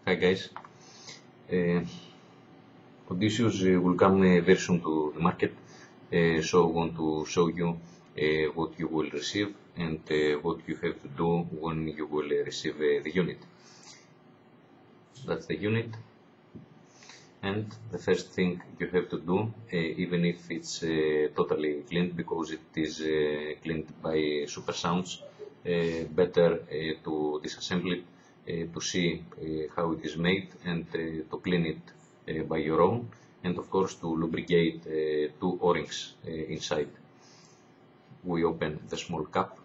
Hi guys, Odysseus will come very soon to the market, so I want to show you what you will receive and what you have to do when you will receive the unit. That's the unit, and the first thing you have to do, even if it's totally cleaned, because it is cleaned by super sounds, better to disassemble it to see how it is made and to clean it by your own, and of course to lubricate two O-rings inside. We open the small cap.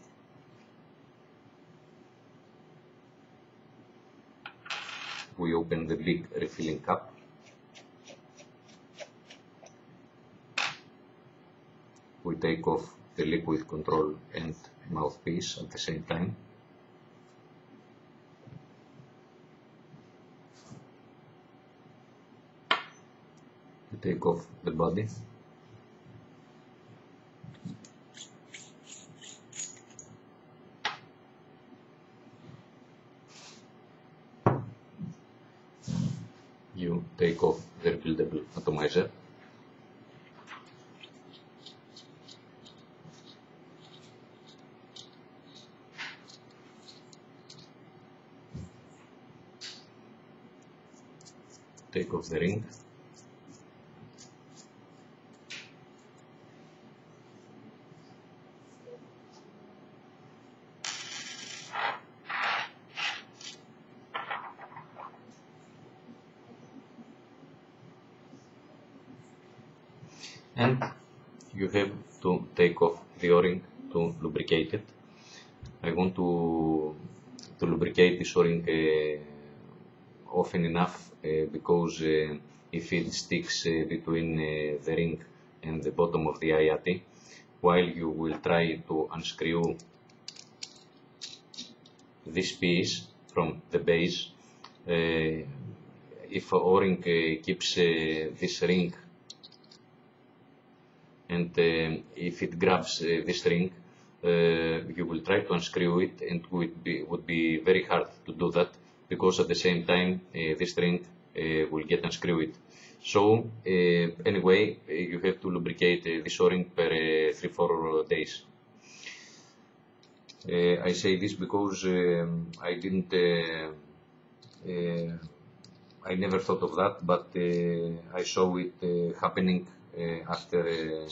We open the big refilling cap. We take off the liquid control and mouthpiece at the same time. We take off the body. You take off the rebuildable atomizer. Take off the ring. And you have to take off the O-ring to lubricate it. I want to lubricate this O-ring often enough because if it sticks between the ring and the bottom of the IAT, while you will try to unscrew this piece from the base, if O-ring keeps this ring, and if it grabs this ring, you will try to unscrew it, and would be very hard to do that, because at the same time this ring will get unscrewed. So anyway, you have to lubricate this O-ring per 3-4 days. I say this because I never thought of that, but I saw it happening after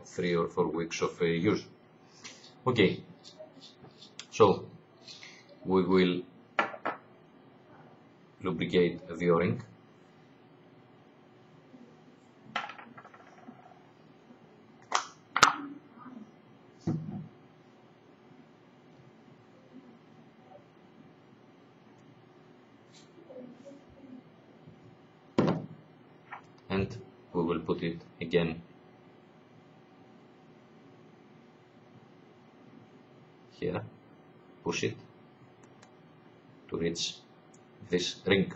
3 or 4 weeks of use. Okay, so we will lubricate the O-ring. And we will put it again here, push it to reach this ring.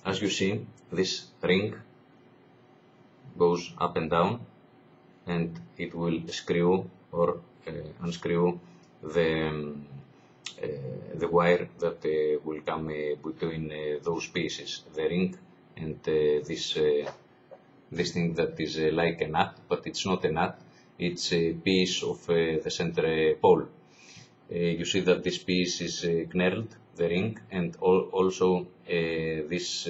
As you see, this ring goes up and down, and it will screw or unscrew the wire that will come between those pieces, the ring and this thing that is like a nut, but it's not a nut, it's a piece of the center pole. You see that this piece is knurled, the ring, and also this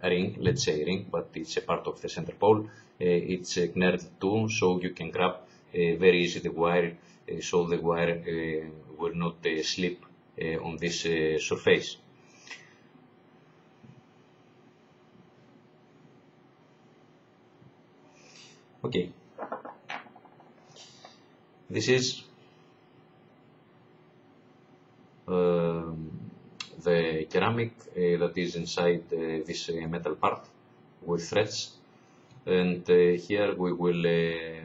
ring, let's say ring, but it's a part of the center pole, it's knurled too, so you can grab very easy the wire, so the wire will not slip on this surface. Okay, this is the ceramic that is inside this metal part with threads, and here we will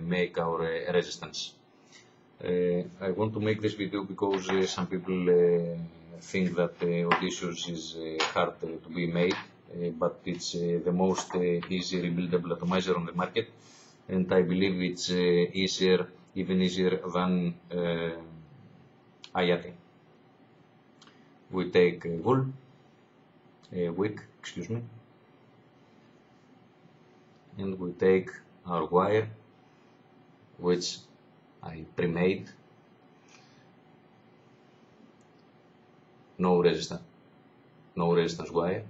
make our resistance. I want to make this video because some people think that Odysseus is hard to be made, but it's the most easy rebuildable atomizer on the market. and I believe it's easier, even easier than Ayati. We take wool, wick, excuse me, and we take our wire, which I pre-made, no resistance wire,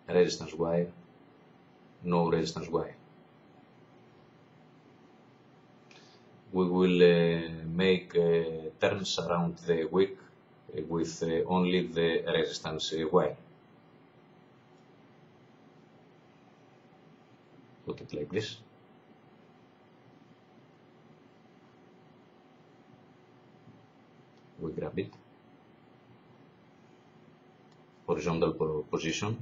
resistance wire, no resistance wire. We will make turns around the wick with only the resistance wire. Put it like this. We grab it, horizontal position,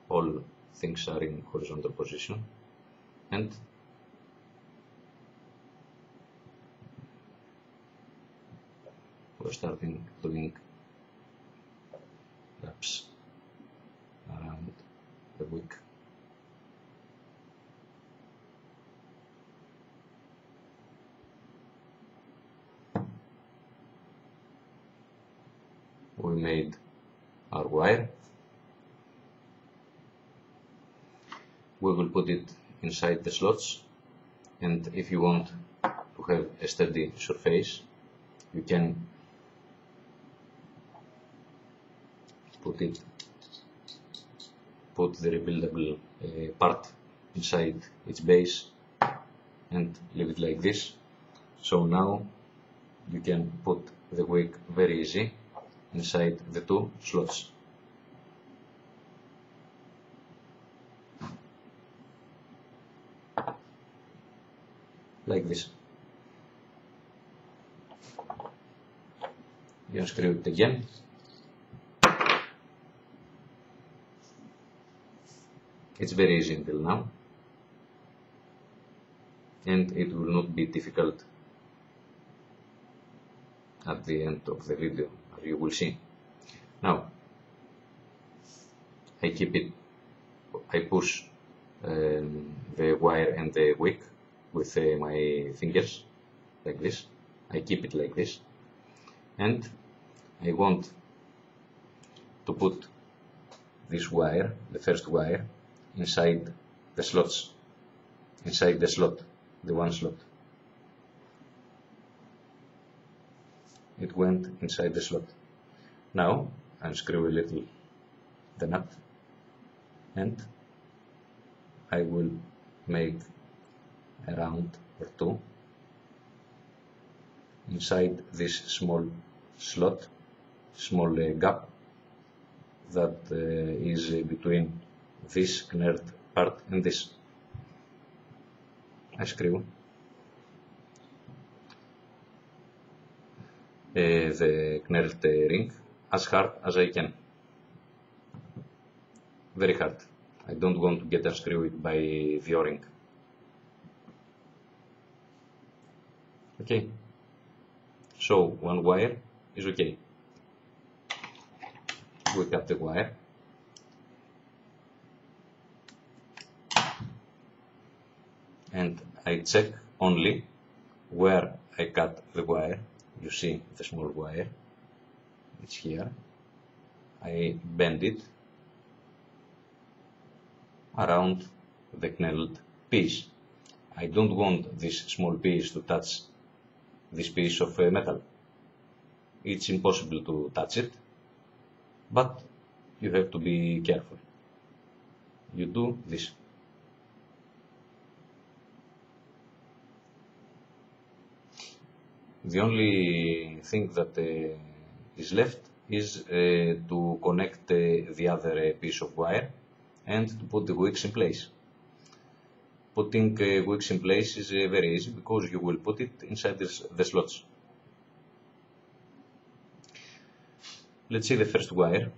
all things are in horizontal position, and we're starting doing wraps around the wick. We made our wire. We will put it inside the slots, and if you want to have a steady surface, you can put the rebuildable part inside its base and leave it like this. So now you can put the wick very easy inside the two slots. Like this. You unscrew it again. It's very easy until now, and it will not be difficult at the end of the video, as you will see. Now, I push the wire and the wick with my fingers, like this. I keep it like this, and I want to put this wire, the first wire, inside the slots, inside the slot, the one slot. It went inside the slot. Now unscrew a little the nut, and I will make a round or two inside this small slot, small gap that is between this knurled part and this. I screw the knurled ring as hard as I can. Very hard. I don't want to get unscrewed by the O-ring. Okay. So one wire is okay. We cut the wire. And I check only where I cut the wire. You see the small wire, it's here. I bend it around the knurled piece. I don't want this small piece to touch this piece of metal. It's impossible to touch it, but you have to be careful. You do this. The only thing that is left is to connect the other piece of wire and to put the wicks in place. Putting wicks in place is very easy because you will put it inside the slots. Let's see the first wire.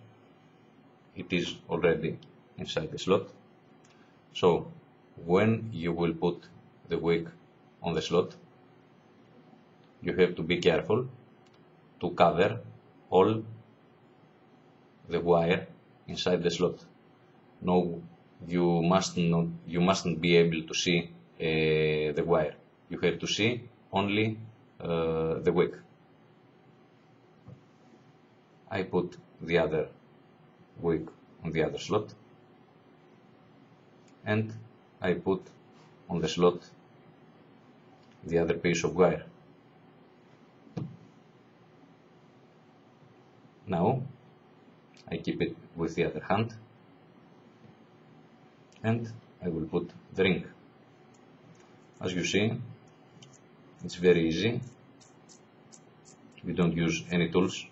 It is already inside the slot. So when you will put the wick on the slot, you have to be careful to cover all the wire inside the slot. No you mustn't be able to see the wire. You have to see only the wick. I put the other wick on the other slot, and I put on the slot the other piece of wire. Now I keep it with the other hand, and I will put the ring. As you see, it's very easy. We don't use any tools.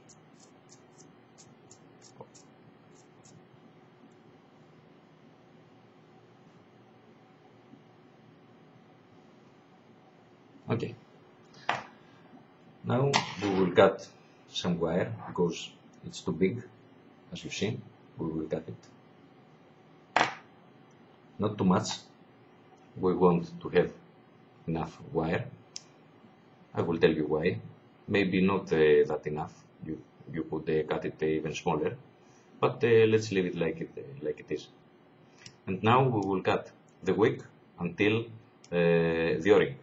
Okay, now we will cut some wire because it's too big. As you see, we will cut it. Not too much. We want to have enough wire. I will tell you why. Maybe not that enough. You could cut it even smaller, but let's leave it like it is. And now we will cut the wick until the O-ring.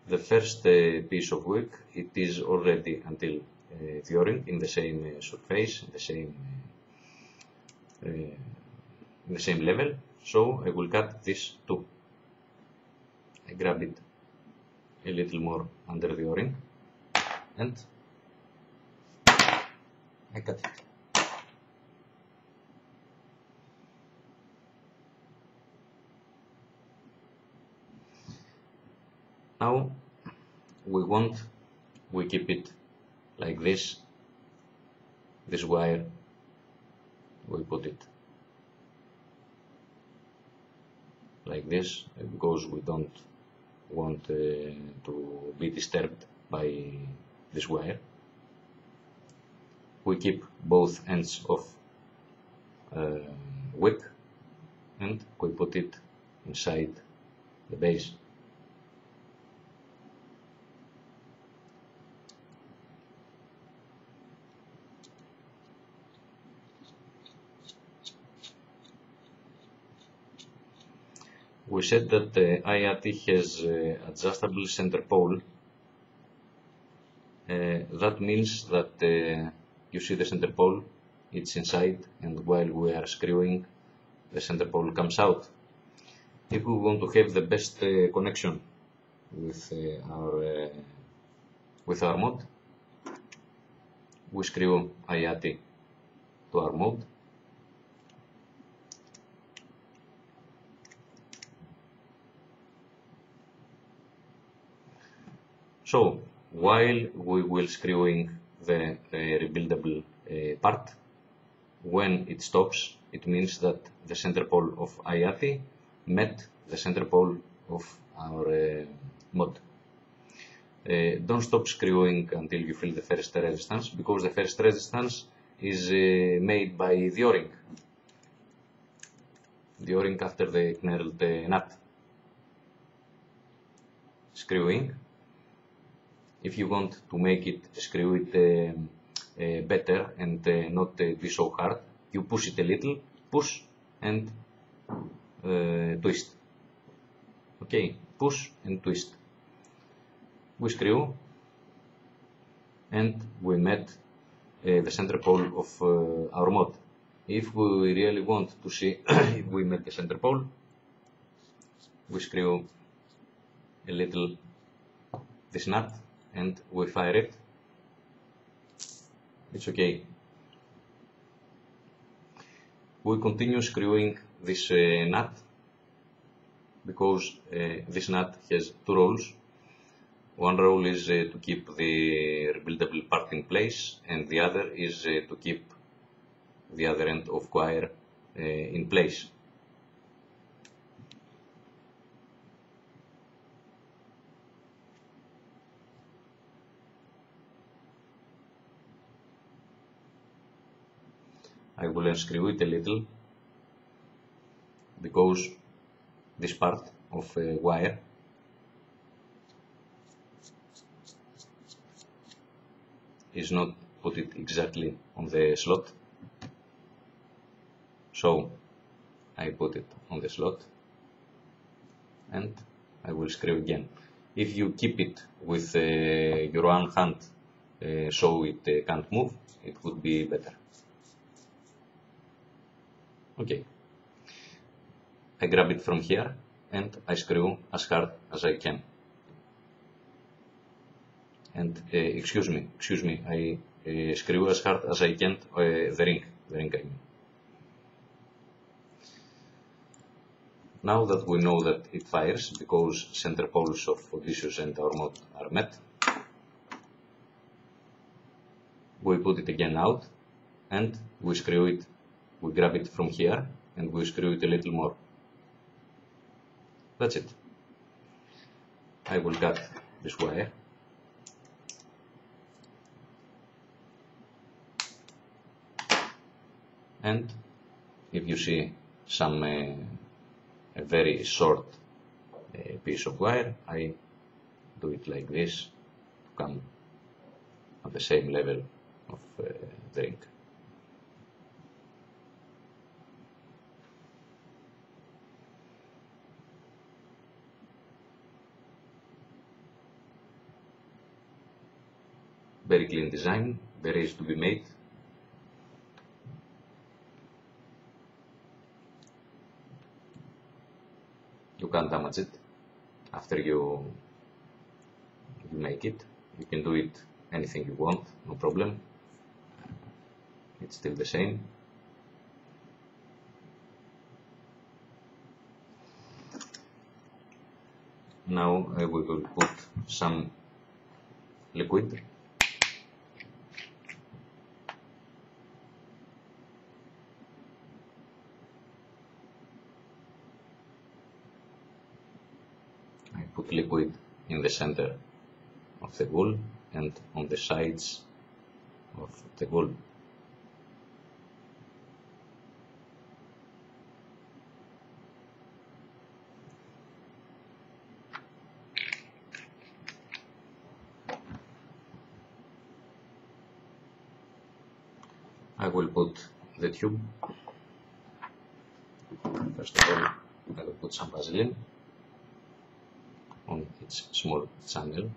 The first piece of wick, it is already until the O-ring in the same surface, in the same level. So I will cut this too. I grab it a little more under the O-ring and I cut it. Now we keep it like this wire, we put it like this because we don't want to be disturbed by this wire. We keep both ends of wick and we put it inside the base. We said that IAT has adjustable center pole. That means that you see the center pole, it's inside, and while we are screwing, the center pole comes out. If we want to have the best connection with our mod, we screw IAT to our mod. So, while we will screwing the rebuildable part, when it stops, it means that the center pole of IAT met the center pole of our mod. Don't stop screwing until you feel the first resistance, because the first resistance is made by the O-ring. The O-ring after the knurled nut. Screwing. If you want to make it, screw it better and not be so hard, you push it a little, push and twist. Okay, push and twist. We screw and we met the center pole of our mod. If we really want to see if we met the center pole, we screw a little this nut and we fire it. It's okay. We continue screwing this nut because this nut has two roles. One role is to keep the rebuildable part in place, and the other is to keep the other end of wire in place. I will unscrew it a little because this part of wire is not put it exactly on the slot. So I put it on the slot and I will screw again. If you keep it with your one hand so it can't move, it would be better. Okay. I grab it from here and I screw as hard as I can. And excuse me, I screw as hard as I can the ring I mean. Now that we know that it fires because center poles of Odysseus and our mod are met, we put it again out and we screw it, we grab it from here and we screw it a little more. That's it. I will cut this wire. And if you see some a very short piece of wire, I do it like this to come at the same level of the ring. Very clean design, very easy to be made. You can't damage it after you make it. You can do it anything you want, no problem. It's still the same. Now we will put some liquid. Put liquid in the center of the wool and on the sides of the wool. I will put the tube. First of all, I will put some Vaseline on its small channel,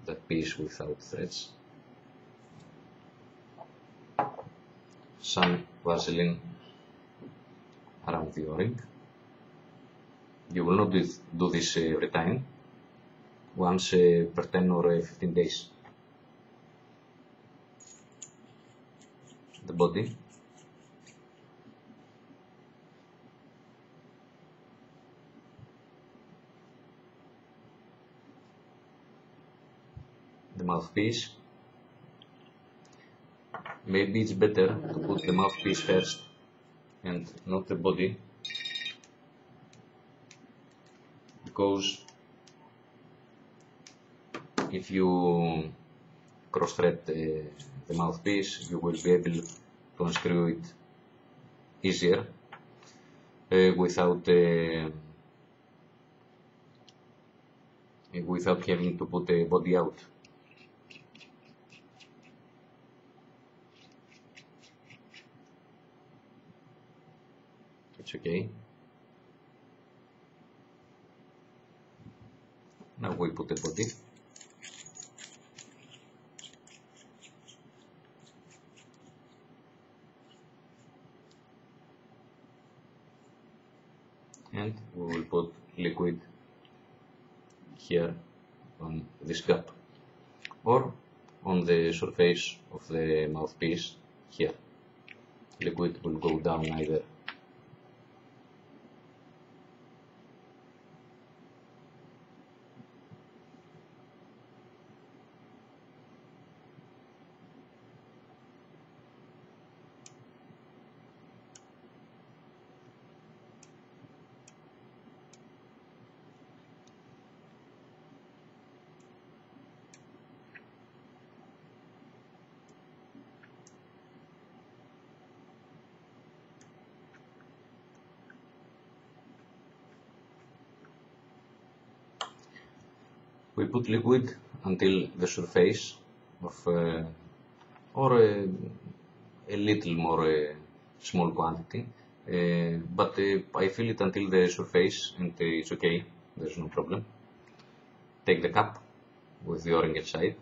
that piece without threads. Some Vaseline around the O-ring. You will not do this every time, once per 10 or 15 days. The body. The mouthpiece. Maybe it's better to put the mouthpiece first and not the body, because if you cross-thread the mouthpiece, you will be able to unscrew it easier without having to put the body out. It's okay. Now we put the body. And we will put liquid here on this gap or on the surface of the mouthpiece here. Liquid will go down either. We put liquid until the surface of or a little more small quantity but I fill it until the surface and it's okay, there's no problem. Take the cup with the orange side.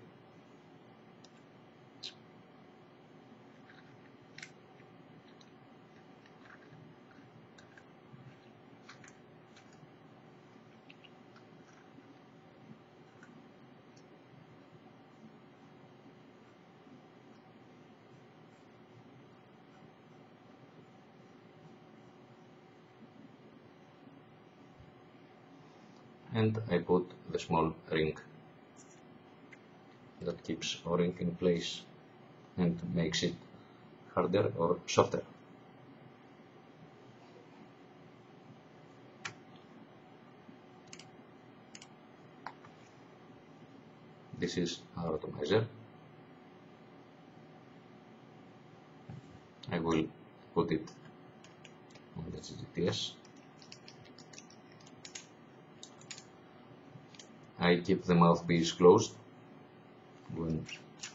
And I put the small ring that keeps our ring in place and makes it harder or softer. This is our atomizer. I will put it on the GGTS. I keep the mouthpiece closed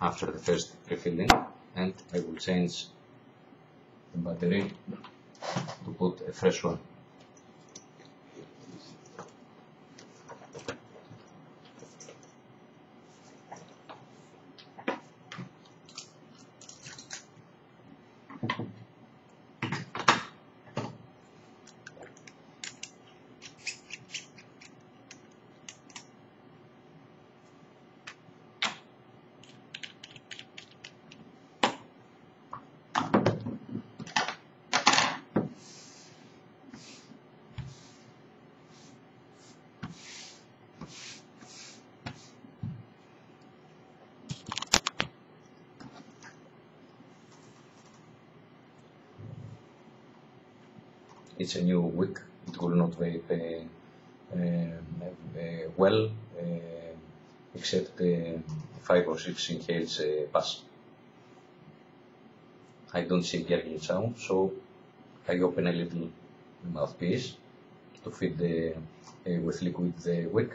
after the first refilling, and I will change the battery to put a fresh one. It's a new wick, it will not vape well, except 5 or 6 inhales pass. I don't see gurgling sound, so I open a little mouthpiece to feed with liquid the wick.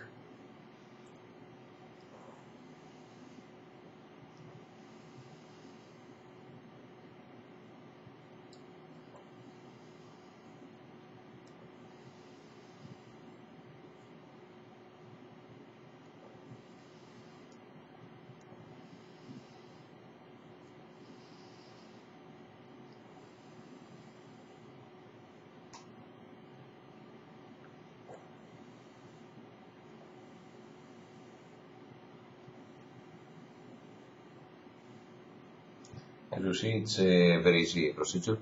As you see, it's a very easy procedure.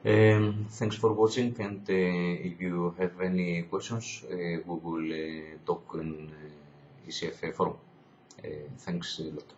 Thanks for watching, and if you have any questions, we will talk in ECF forum. Thanks a lot.